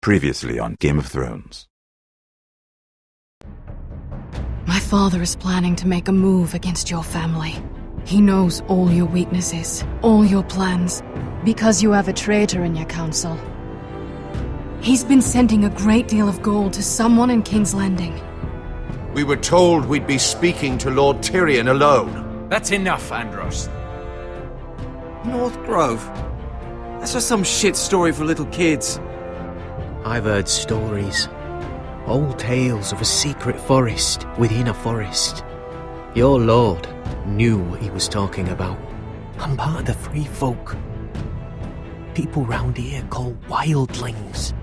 Previously on Game of Thrones. My father is planning to make a move against your family. He knows all your weaknesses, all your plans, because you have a traitor in your council. He's been sending a great deal of gold to someone in King's Landing. We were told we'd be speaking to Lord Tyrion alone. That's enough, Andros. North Grove? That's just some shit story for little kids. I've heard stories. Old tales of a secret forest within a forest. Your lord knew what he was talking about. I'm part of the free folk. People round here call wildlings.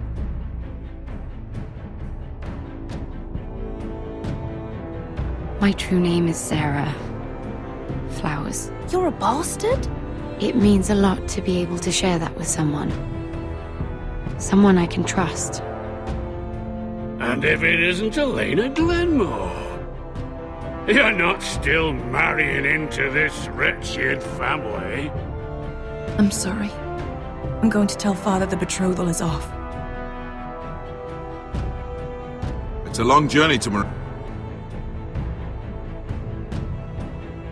My true name is Sarah Flowers. You're a bastard? It means a lot to be able to share that with someone. Someone I can trust. And if it isn't Elena Glenmore? You're not still marrying into this wretched family? I'm sorry. I'm going to tell Father the betrothal is off. It's a long journey to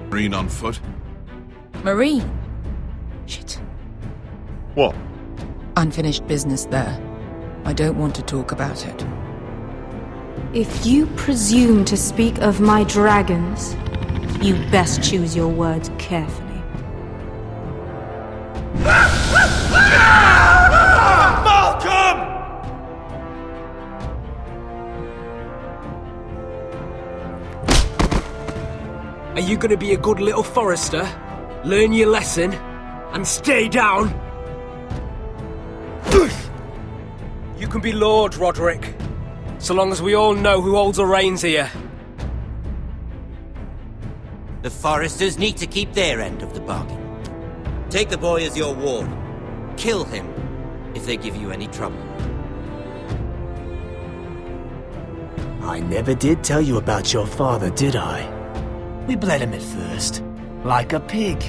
Marine on foot. Marine? Shit. What? Unfinished business there. I don't want to talk about it. If you presume to speak of my dragons, you best choose your words carefully. Malcolm! Are you gonna be a good little forester? Learn your lesson? And stay down? You can be Lord, Roderick. So long as we all know who holds the reins here. The Foresters need to keep their end of the bargain. Take the boy as your ward. Kill him if they give you any trouble. I never did tell you about your father, did I? We bled him at first, like a pig.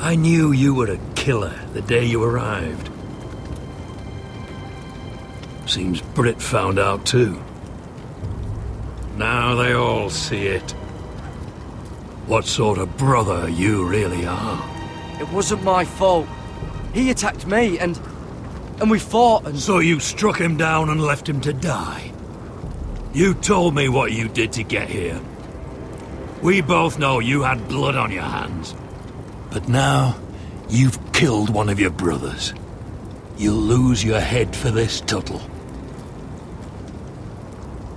I knew you were a killer the day you arrived. Seems Britt found out too. Now they all see it. What sort of brother you really are. It wasn't my fault. He attacked me and we fought and... So you struck him down and left him to die? You told me what you did to get here. We both know you had blood on your hands. But now, you've killed one of your brothers. You'll lose your head for this, Tuttle.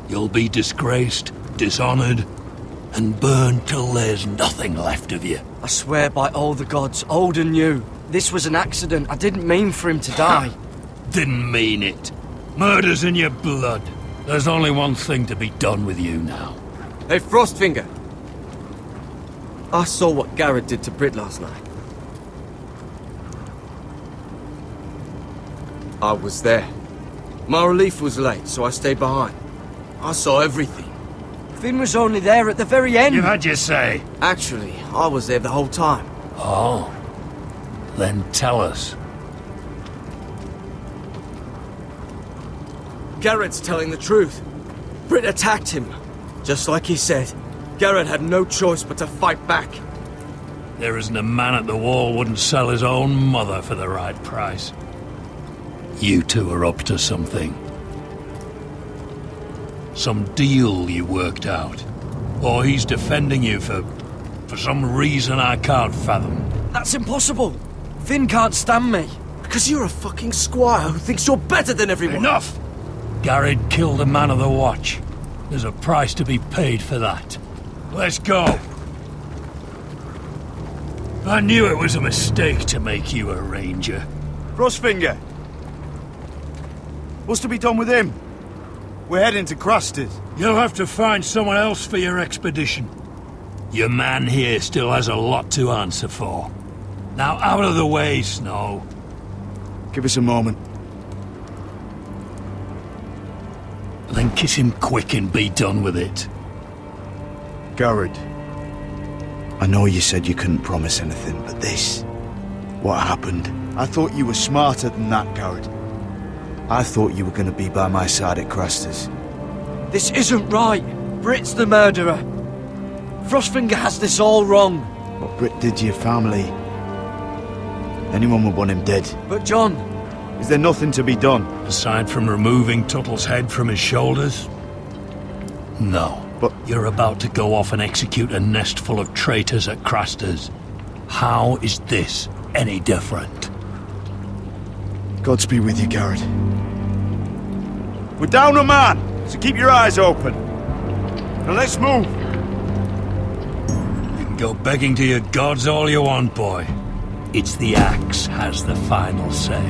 You'll be disgraced, dishonored, and burned till there's nothing left of you. I swear by all the gods, old and new, this was an accident. I didn't mean for him to die. Didn't mean it. Murder's in your blood. There's only one thing to be done with you now. Hey, Frostfinger. I saw what Garrett did to Britt last night. I was there. My relief was late, so I stayed behind. I saw everything. Finn was only there at the very end. You had your say. Actually, I was there the whole time. Oh. Then tell us. Garrett's telling the truth. Britt attacked him. Just like he said. Garrett had no choice but to fight back. There isn't a man at the wall wouldn't sell his own mother for the right price. You two are up to something. Some deal you worked out. Or he's defending you for some reason I can't fathom. That's impossible. Finn can't stand me. Because you're a fucking squire who thinks you're better than everyone. Enough! Garrett killed a man of the watch. There's a price to be paid for that. Let's go. I knew it was a mistake to make you a ranger. Frostfinger! What's to be done with him? We're heading to Crusters. You'll have to find someone else for your expedition. Your man here still has a lot to answer for. Now out of the way, Snow. Give us a moment. Then kiss him quick and be done with it. Garrett, I know you said you couldn't promise anything, but this... what happened? I thought you were smarter than that, Garrett. I thought you were going to be by my side at Crusters. This isn't right. Brit's the murderer. Frostfinger has this all wrong. What Brit did to your family... anyone would want him dead. But John... is there nothing to be done? Aside from removing Tuttle's head from his shoulders? No. But... you're about to go off and execute a nest full of traitors at Crusters. How is this any different? Godspeed with you, Garrett. We're down a man, so keep your eyes open. Now let's move. You can go begging to your gods all you want, boy. It's the axe has the final say.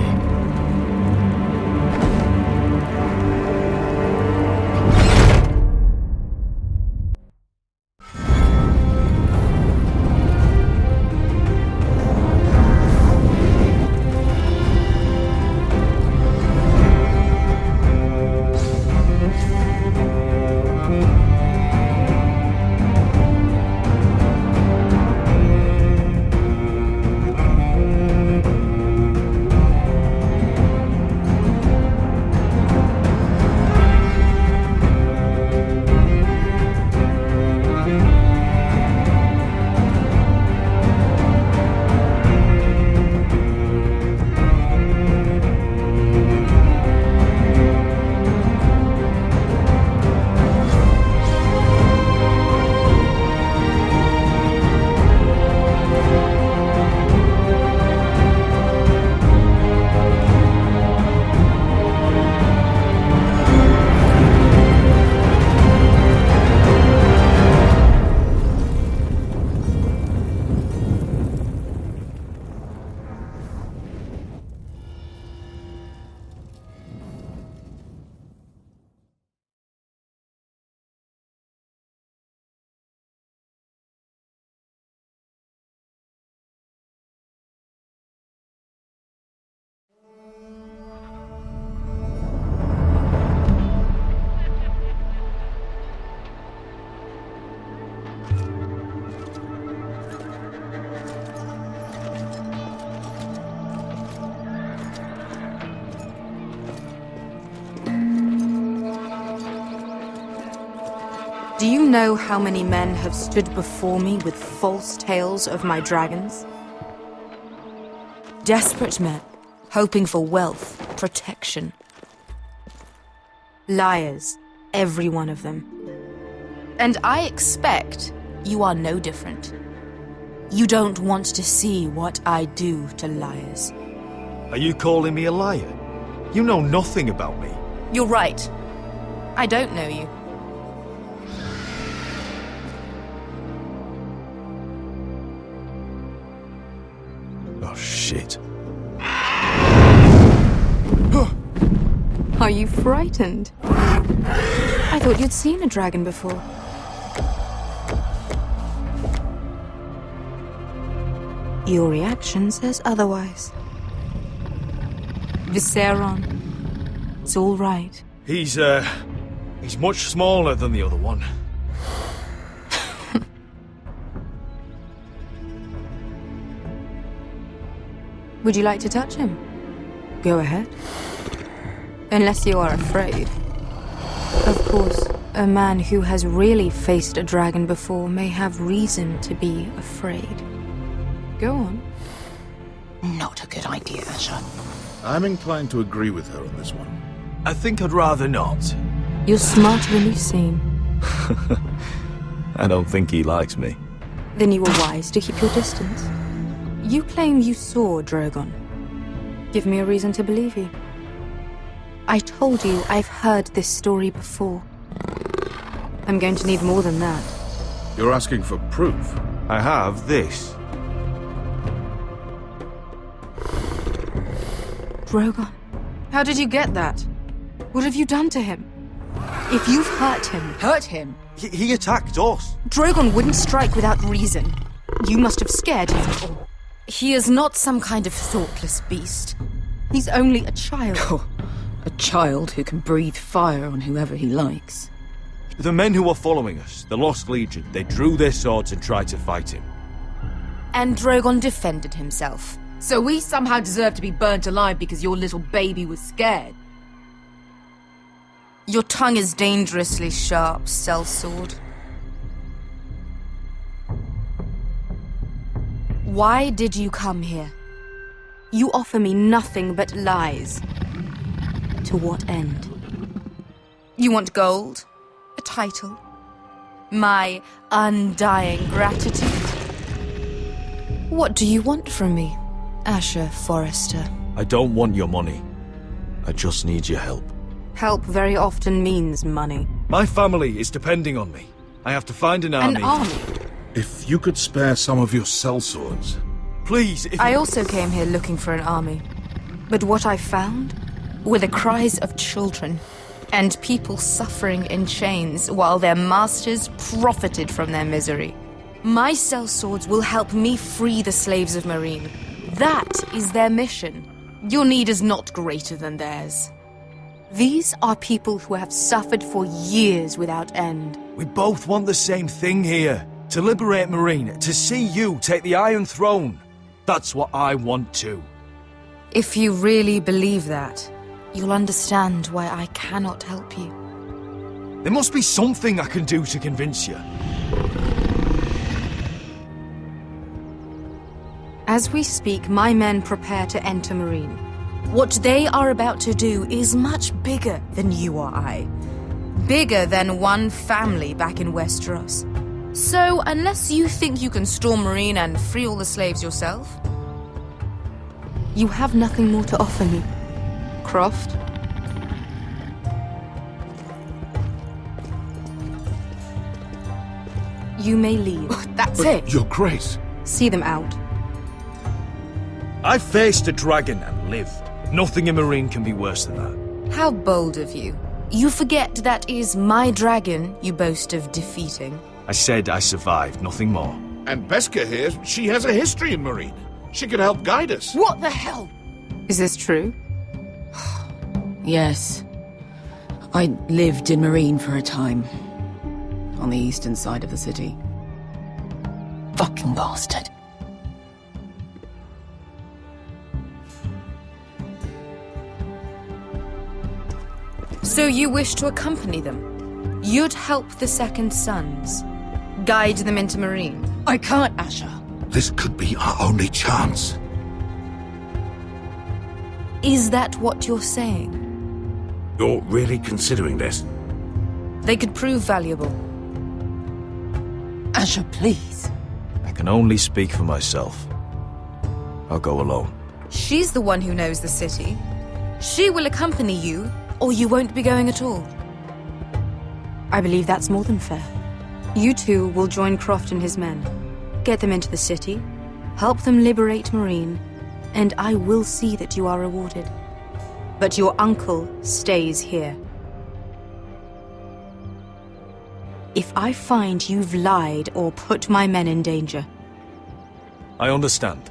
Do you know how many men have stood before me with false tales of my dragons? Desperate men, hoping for wealth, protection. Liars, every one of them. And I expect you are no different. You don't want to see what I do to liars. Are you calling me a liar? You know nothing about me. You're right. I don't know you. Oh, shit. Are you frightened? I thought you'd seen a dragon before. Your reaction says otherwise. Visceron. It's all right. He's much smaller than the other one. Would you like to touch him? Go ahead. Unless you are afraid. Of course, a man who has really faced a dragon before may have reason to be afraid. Go on. Not a good idea, sir. I'm inclined to agree with her on this one. I think I'd rather not. You're smarter than you seem. I don't think he likes me. Then you were wise to keep your distance. You claim you saw Drogon. Give me a reason to believe you. I told you I've heard this story before. I'm going to need more than that. You're asking for proof? I have this. Drogon, how did you get that? What have you done to him? If you've hurt him... Hurt him? He attacked us. Drogon wouldn't strike without reason. You must have scared him. Or... He is not some kind of thoughtless beast. He's only a child. Oh, a child who can breathe fire on whoever he likes. The men who were following us, the Lost Legion, they drew their swords and tried to fight him. And Drogon defended himself. So we somehow deserve to be burnt alive because your little baby was scared? Your tongue is dangerously sharp, sellsword. Why did you come here? You offer me nothing but lies. To what end? You want gold? A title? My undying gratitude? What do you want from me, Asher Forrester? I don't want your money. I just need your help. Help very often means money. My family is depending on me. I have to find an army. An army? If you could spare some of your sellswords. Please, I also came here looking for an army. But what I found were the cries of children and people suffering in chains while their masters profited from their misery. My sellswords will help me free the slaves of Meereen. That is their mission. Your need is not greater than theirs. These are people who have suffered for years without end. We both want the same thing here. To liberate Meereen, to see you take the Iron Throne. That's what I want too. If you really believe that, you'll understand why I cannot help you. There must be something I can do to convince you. As we speak, my men prepare to enter Meereen. What they are about to do is much bigger than you or I. Bigger than one family back in Westeros. So, unless you think you can storm Meereen and free all the slaves yourself, you have nothing more to offer me, Croft. You may leave. That's it. Your Grace. See them out. I faced a dragon and lived. Nothing in Meereen can be worse than that. How bold of you. You forget that is my dragon you boast of defeating. I said I survived, nothing more. And Beskha here, she has a history in Meereen. She could help guide us. What the hell? Is this true? Yes. I lived in Meereen for a time. On the eastern side of the city. Fucking bastard. So you wish to accompany them? You'd help the Second Sons? Guide them into Meereen? I can't, Asher. This could be our only chance. Is that what you're saying? You're really considering this? They could prove valuable. Asher, please. I can only speak for myself. I'll go alone. She's the one who knows the city. She will accompany you, or you won't be going at all. I believe that's more than fair. You two will join Croft and his men. Get them into the city, help them liberate Meereen, and I will see that you are rewarded. But your uncle stays here. If I find you've lied or put my men in danger... I understand.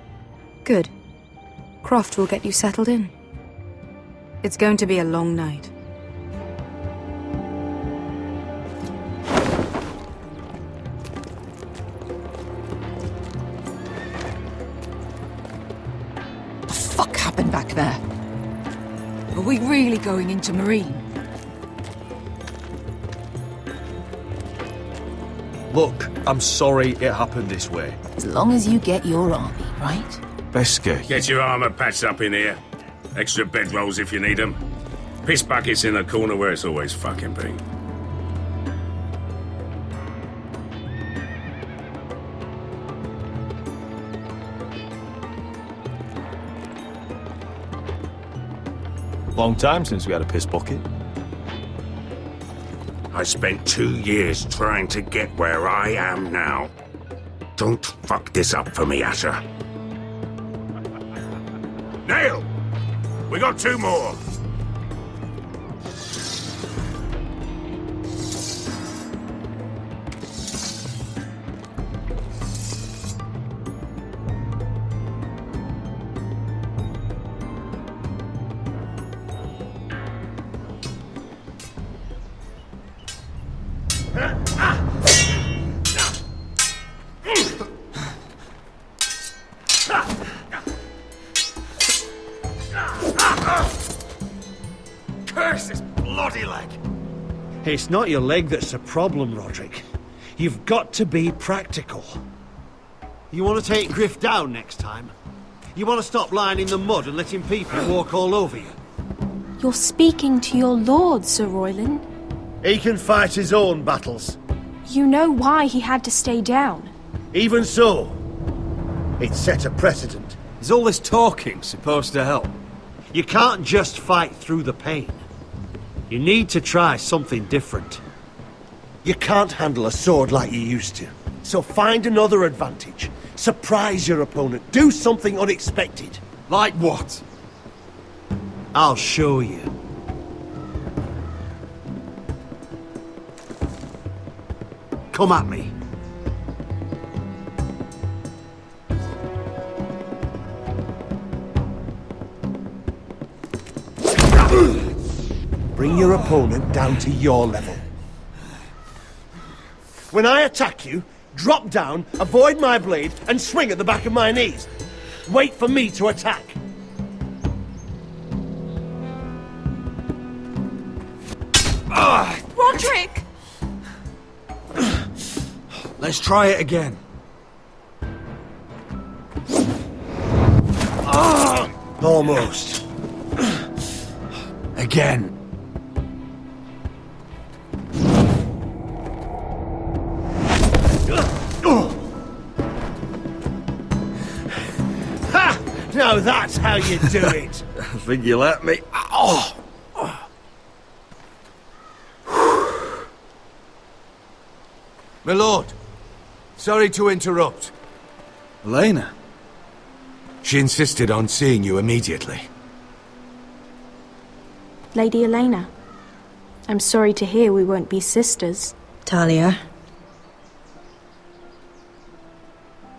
Good. Croft will get you settled in. It's going to be a long night. What the fuck happened back there? Are we really going into Meereen? Look, I'm sorry it happened this way. As long as you get your army, right? Beskha, Get your armor patched up in here. Extra bedrolls if you need them. Piss buckets in the corner where it's always fucking been. Long time since we had a piss bucket. I spent 2 years trying to get where I am now. Don't fuck this up for me, Asher. Nail! We got 2 more! Curse this bloody leg! It's not your leg that's a problem, Roderick. You've got to be practical. You want to take Griff down next time? You want to stop lying in the mud and letting people walk all over you? You're speaking to your lord, Sir Royland. He can fight his own battles. You know why he had to stay down. Even so, it set a precedent. Is all this talking supposed to help? You can't just fight through the pain. You need to try something different. You can't handle a sword like you used to. So find another advantage. Surprise your opponent. Do something unexpected. Like what? I'll show you. Come at me. Bring your opponent down to your level. When I attack you, drop down, avoid my blade, and swing at the back of my knees. Wait for me to attack. Roderick! Let's try it again. Almost. Again. Ha! Now that's how you do it. I think you let me. Oh! My lord, sorry to interrupt. Elena? She insisted on seeing you immediately. Lady Elena, I'm sorry to hear we won't be sisters. Talia.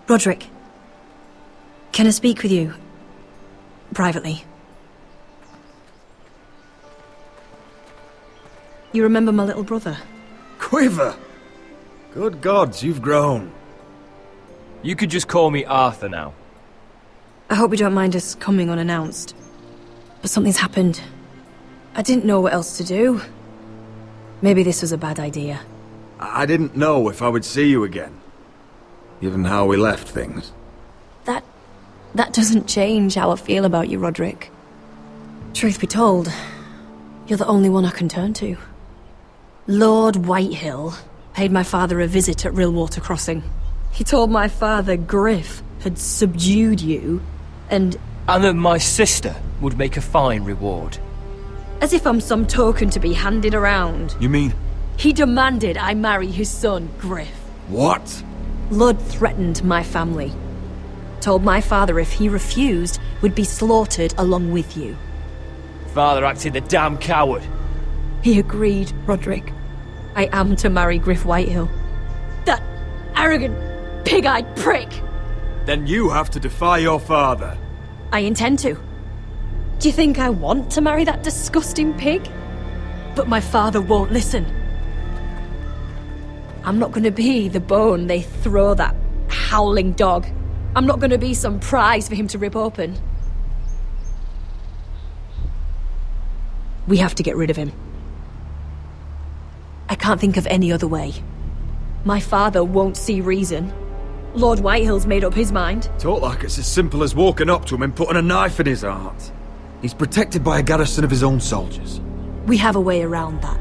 Roderick. Can I speak with you? Privately. You remember my little brother? Quiver! Good gods, you've grown. You could just call me Arthur now. I hope you don't mind us coming unannounced. But something's happened. I didn't know what else to do. Maybe this was a bad idea. I didn't know if I would see you again. Given how we left things. That doesn't change how I feel about you, Roderick. Truth be told, you're the only one I can turn to. Lord Whitehill paid my father a visit at Rillwater Crossing. He told my father Griff had subdued you, and that my sister would make a fine reward. as if I'm some token to be handed around. You mean? He demanded I marry his son, Griff. What? Lud threatened my family. Told my father if he refused, would be slaughtered along with you. Father acted the damn coward. He agreed, Roderick. I am to marry Griff Whitehill. That arrogant, pig-eyed prick! Then you have to defy your father. I intend to. Do you think I want to marry that disgusting pig? But my father won't listen. I'm not gonna be the bone they throw that howling dog. I'm not gonna be some prize for him to rip open. We have to get rid of him. I can't think of any other way. My father won't see reason. Lord Whitehill's made up his mind. Talk like it's as simple as walking up to him and putting a knife in his heart. He's protected by a garrison of his own soldiers. We have a way around that.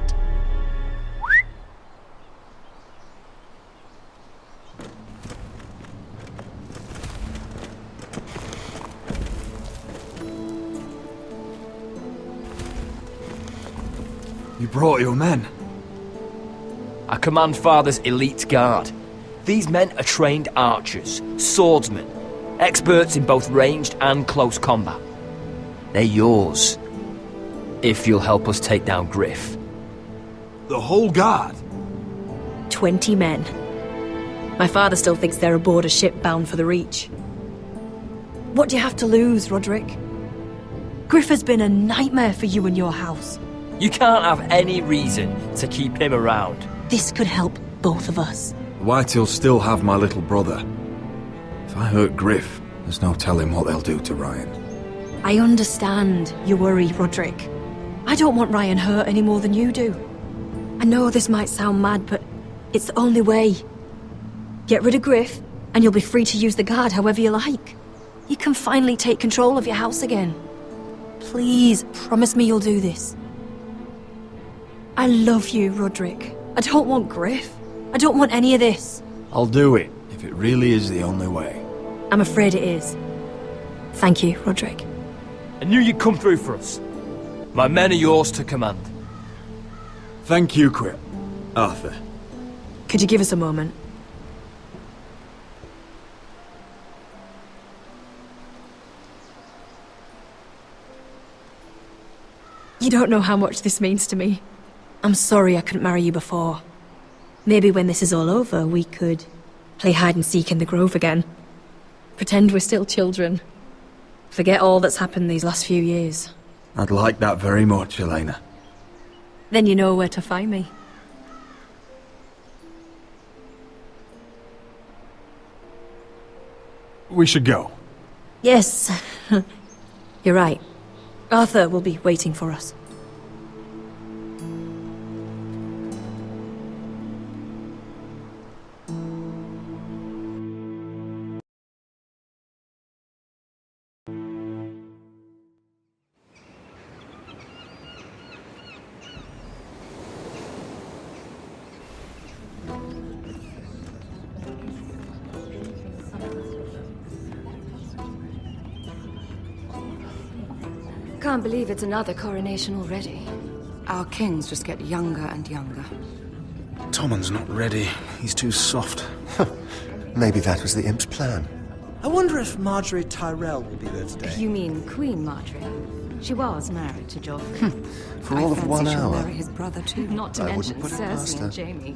You brought your men. I command Father's elite guard. These men are trained archers, swordsmen, experts in both ranged and close combat. They're yours, if you'll help us take down Griff. The whole guard? 20 men. My father still thinks they're aboard a ship bound for the Reach. What do you have to lose, Roderick? Griff has been a nightmare for you and your house. You can't have any reason to keep him around. This could help both of us. The Whitehills still have my little brother. If I hurt Griff, there's no telling what they'll do to Ryan. I understand your worry, Roderick. I don't want Ryan hurt any more than you do. I know this might sound mad, but it's the only way. Get rid of Griff, and you'll be free to use the guard however you like. You can finally take control of your house again. Please, promise me you'll do this. I love you, Roderick. I don't want Griff. I don't want any of this. I'll do it, if it really is the only way. I'm afraid it is. Thank you, Roderick. I knew you'd come through for us. My men are yours to command. Thank you, Quip. Arthur. Could you give us a moment? You don't know how much this means to me. I'm sorry I couldn't marry you before. Maybe when this is all over, we could play hide and seek in the grove again. Pretend we're still children. Forget all that's happened these last few years. I'd like that very much, Elena. Then you know where to find me. We should go. Yes. You're right. Arthur will be waiting for us. Can't believe it's another coronation already. Our kings just get younger and younger. Tommen's not ready. He's too soft. Maybe that was the imp's plan. I wonder if Marjorie Tyrell will be there today. You mean Queen Marjorie? She was married to Joffrey. For all of 1 she'll hour. marry his brother too. Not to I mention wouldn't put it past Cersei her. and Jaime.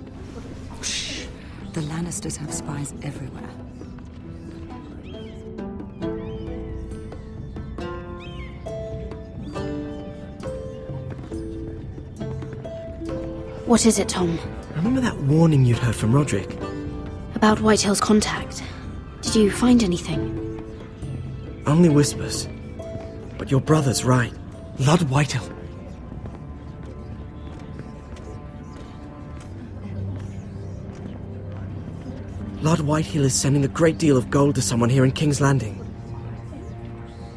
Shh. The Lannisters have spies everywhere. What is it, Tom? Remember that warning you'd heard from Roderick? About Whitehill's contact. Did you find anything? Only whispers. But your brother's right. Lord Whitehill. Lord Whitehill is sending a great deal of gold to someone here in King's Landing.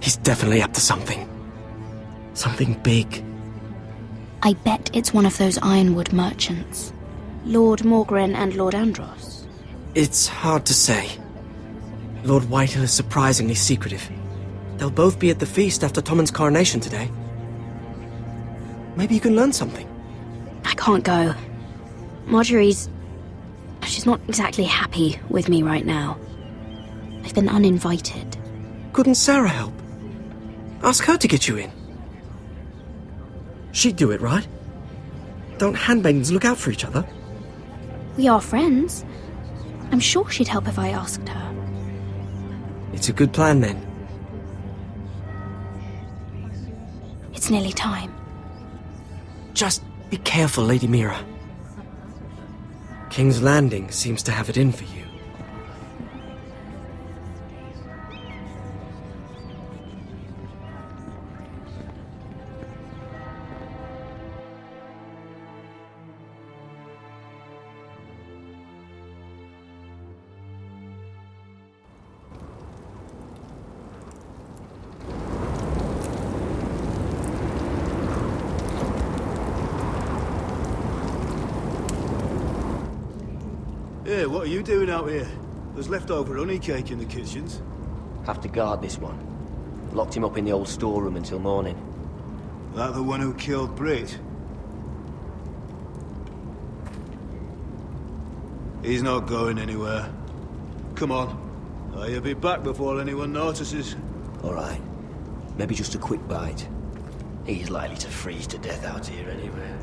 He's definitely up to something. Something big. I bet it's one of those ironwood merchants. Lord Morgren and Lord Andros. It's hard to say. Lord Whitehill is surprisingly secretive. They'll both be at the feast after Tommen's coronation today. Maybe you can learn something. I can't go. Marjorie's... she's not exactly happy with me right now. I've been uninvited. Couldn't Sarah help? Ask her to get you in. She'd do it, right? Don't handmaidens look out for each other? We are friends. I'm sure she'd help if I asked her. It's a good plan, then. It's nearly time. Just be careful, Lady Mira. King's Landing seems to have it in for you. Hey, what are you doing out here? There's leftover honey cake in the kitchens. Have to guard this one. Locked him up in the old storeroom until morning. That the one who killed Brit? He's not going anywhere. Come on. I'll be back before anyone notices. All right. Maybe just a quick bite. He's likely to freeze to death out here anyway.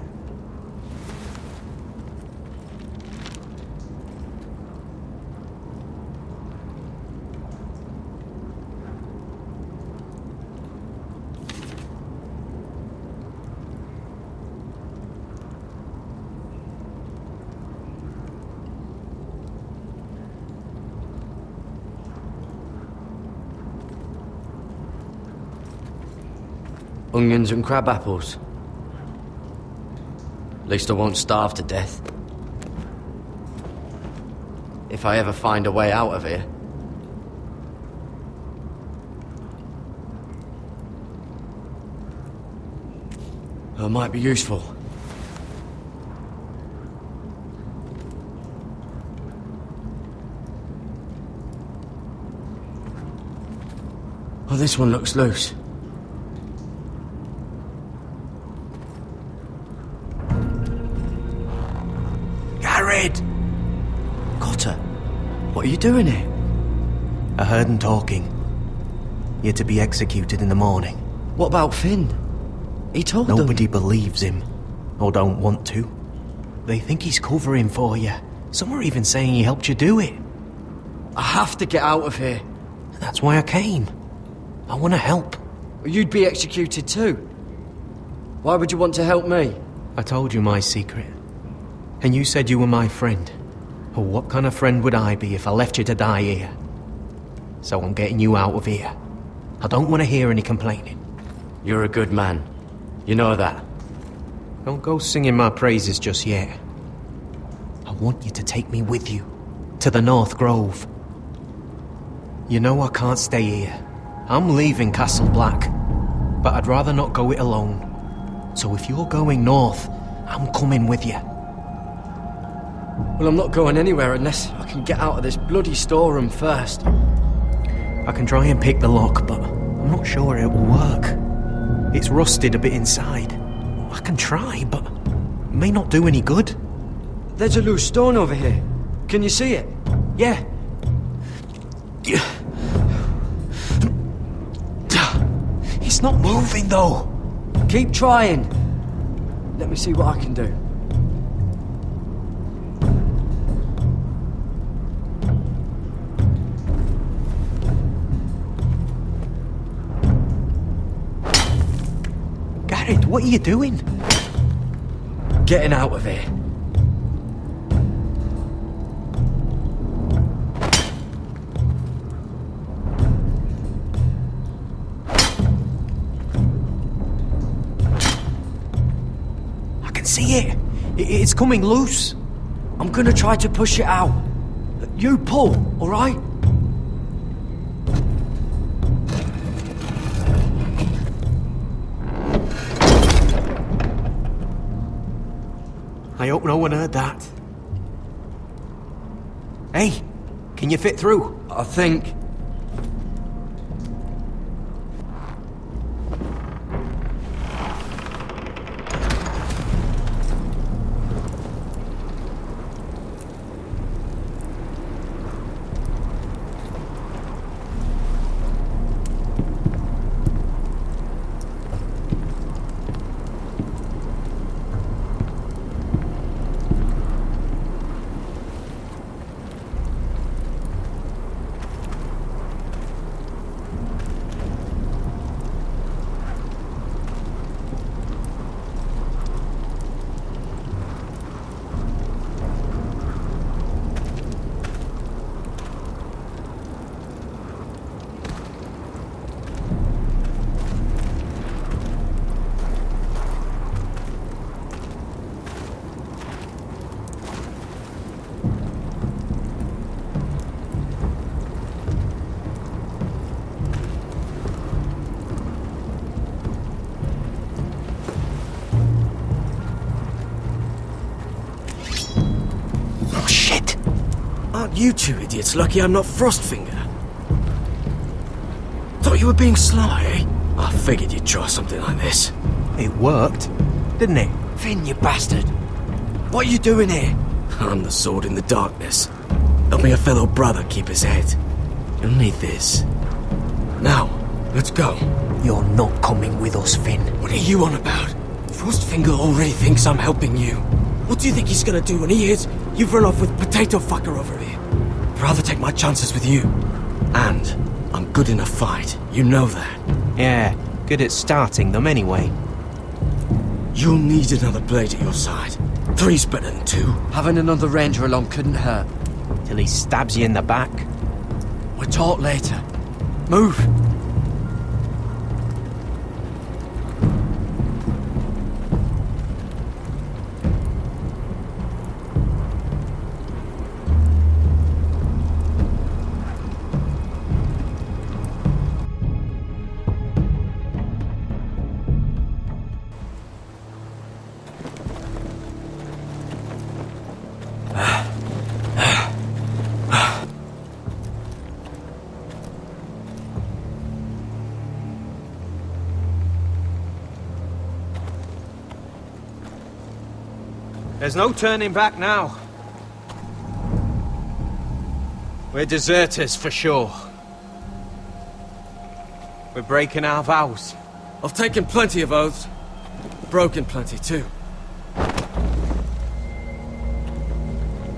Onions and crab apples. At least I won't starve to death. If I ever find a way out of here. It might be useful. Oh, this one looks loose. Cotter, what are you doing here? I heard him talking. You're to be executed in the morning. What about Finn? He told them. Nobody believes him, or don't want to. They think he's covering for you. Some are even saying he helped you do it. I have to get out of here. That's why I came. I want to help. You'd be executed too. Why would you want to help me? I told you my secret. And you said you were my friend. Well, what kind of friend would I be if I left you to die here? So I'm getting you out of here. I don't want to hear any complaining. You're a good man. You know that. Don't go singing my praises just yet. I want you to take me with you. To the North Grove. You know I can't stay here. I'm leaving Castle Black. But I'd rather not go it alone. So if you're going north, I'm coming with you. Well, I'm not going anywhere unless I can get out of this bloody storeroom first. I can try and pick the lock, but I'm not sure it will work. It's rusted a bit inside. I can try, but it may not do any good. There's a loose stone over here. Can you see it? Yeah. It's not moving, though. Keep trying. Let me see what I can do. Garrett, what are you doing? Getting out of here. I can see it. It's coming loose. I'm gonna try to push it out. You pull, all right? I hope no one heard that. Hey, can you fit through? I think. You two idiots lucky I'm not Frostfinger. Thought you were being sly, eh? I figured you'd try something like this. It worked, didn't it? Finn, you bastard! What are you doing here? I'm the sword in the darkness. Helping a fellow brother keep his head. You'll need this. Now, let's go. You're not coming with us, Finn. What are you on about? Frostfinger already thinks I'm helping you. What do you think he's gonna do when he hears you've run off with Potato Fucker over here? I'd rather take my chances with you. And I'm good in a fight. You know that. Yeah, good at starting them anyway. You'll need another blade at your side. 3's better than 2. Having another ranger along couldn't hurt. Till he stabs you in the back. We'll talk later. Move! There's no turning back now. We're deserters for sure. We're breaking our vows. I've taken plenty of oaths. Broken plenty too.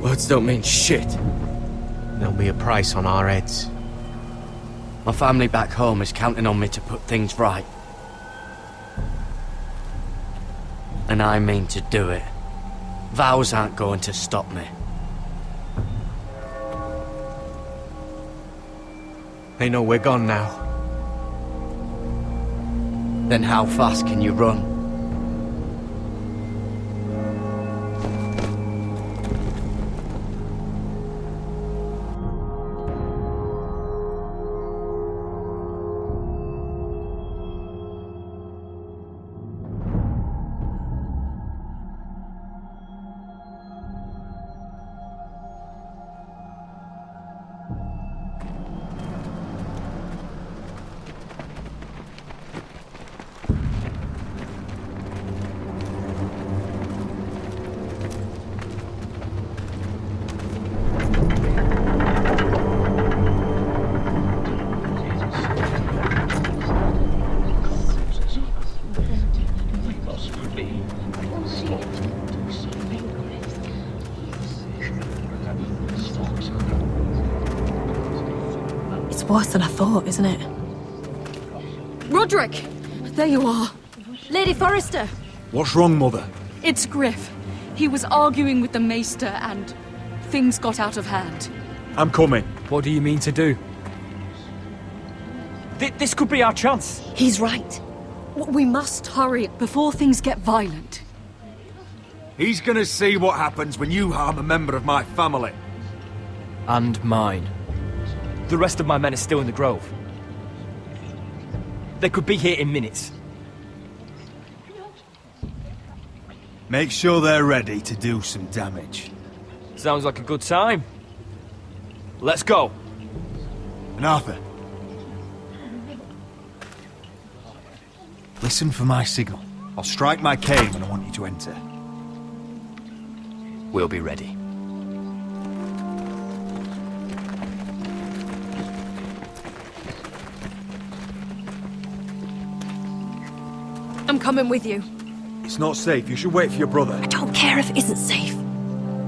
Words don't mean shit. There'll be a price on our heads. My family back home is counting on me to put things right. And I mean to do it. Vows aren't going to stop me. They know we're gone now. Then how fast can you run? Worse than I thought, isn't it? Roderick! There you are. Lady Forrester! What's wrong, Mother? It's Griff. He was arguing with the Maester and things got out of hand. I'm coming. What do you mean to do? This could be our chance. He's right. We must hurry before things get violent. He's gonna see what happens when you harm a member of my family. And mine. The rest of my men are still in the grove. They could be here in minutes. Make sure they're ready to do some damage. Sounds like a good time. Let's go. And Arthur, listen for my signal. I'll strike my cane when I want you to enter. We'll be ready. I'm coming with you. It's not safe. You should wait for your brother. I don't care if it isn't safe.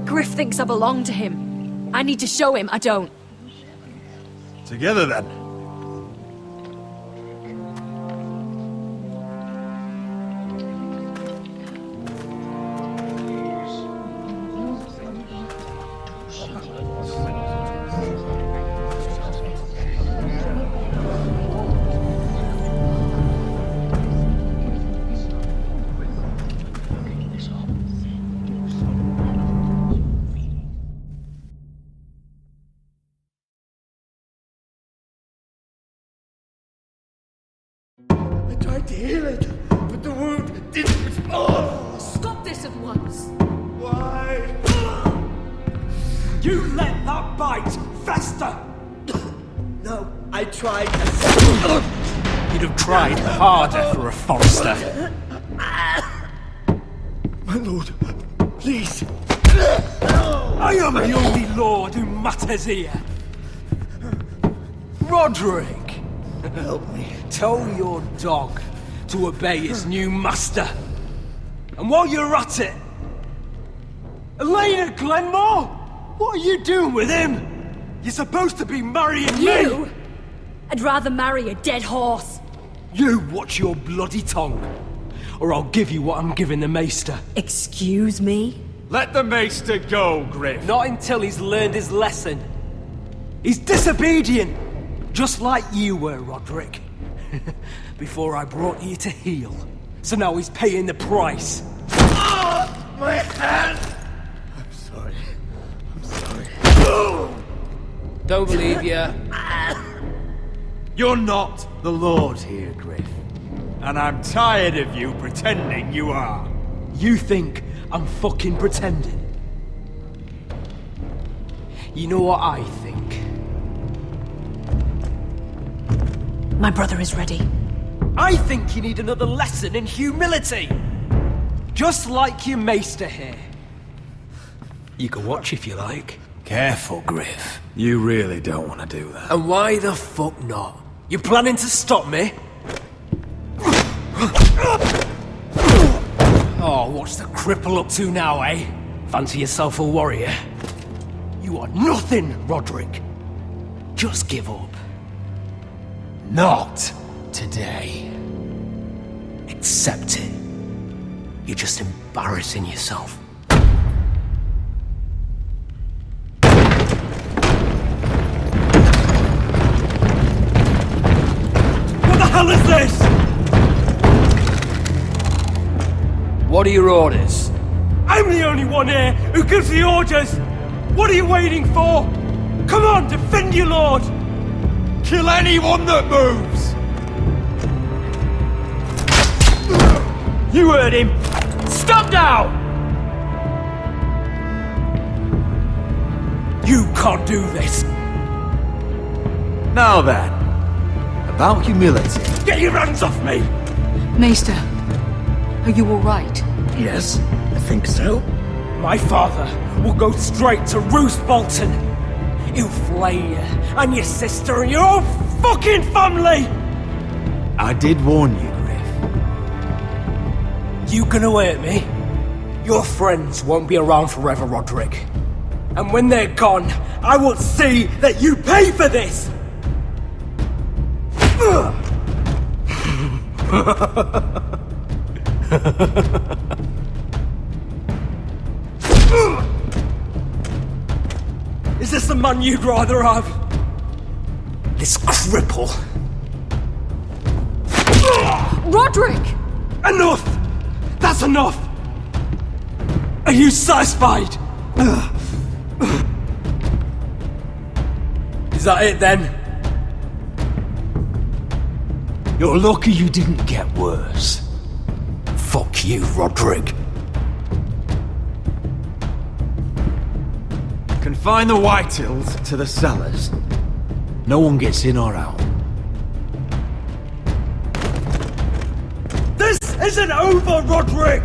Griff thinks I belong to him. I need to show him I don't. Together then. I tried to heal it, but the wound didn't respond. Stop this at once. Why? You let that bite fester! No, I tried. You'd have tried harder for a Forrester. My lord, please. I am the only lord who matters here. Roderick! Help me. Tell your dog to obey his new master. And while you're at it, Elena Glenmore? What are you doing with him? You're supposed to be marrying You? me! I'd rather marry a dead horse. You watch your bloody tongue, or I'll give you what I'm giving the Maester. Excuse me? Let the Maester go, Griff. Not until he's learned his lesson. He's disobedient, just like you were, Roderick. Before I brought you to heel. So now he's paying the price. My hand! I'm sorry. I'm sorry. Don't believe you. You're not the Lord here, Griff. And I'm tired of you pretending you are. You think I'm fucking pretending? You know what I think? My brother is ready. I think you need another lesson in humility. Just like your maester here. You can watch if you like. Careful, Griff. You really don't want to do that. And why the fuck not? You planning to stop me? Oh, what's the cripple up to now, eh? Fancy yourself a warrior? You are nothing, Roderick. Just give up. Not today. Accept it. You're just embarrassing yourself. What the hell is this? What are your orders? I'm the only one here who gives the orders! What are you waiting for? Come on, defend your lord! Kill anyone that moves! You heard him! Stop now! You can't do this! Now then, about humility. Get your hands off me! Maester, are you alright? Yes, I think so. My father will go straight to Roose Bolton. He'll flay you, and your sister, and your whole fucking family! I did warn you, Griff. You gonna hurt me? Your friends won't be around forever, Roderick. And when they're gone, I will see that you pay for this! Is this the man you'd rather have? This cripple? Roderick! Enough! That's enough! Are you satisfied? Is that it then? You're lucky you didn't get worse. Fuck you, Roderick. Confine the Whitehills to the cellars. No one gets in or out. This isn't over, Roderick!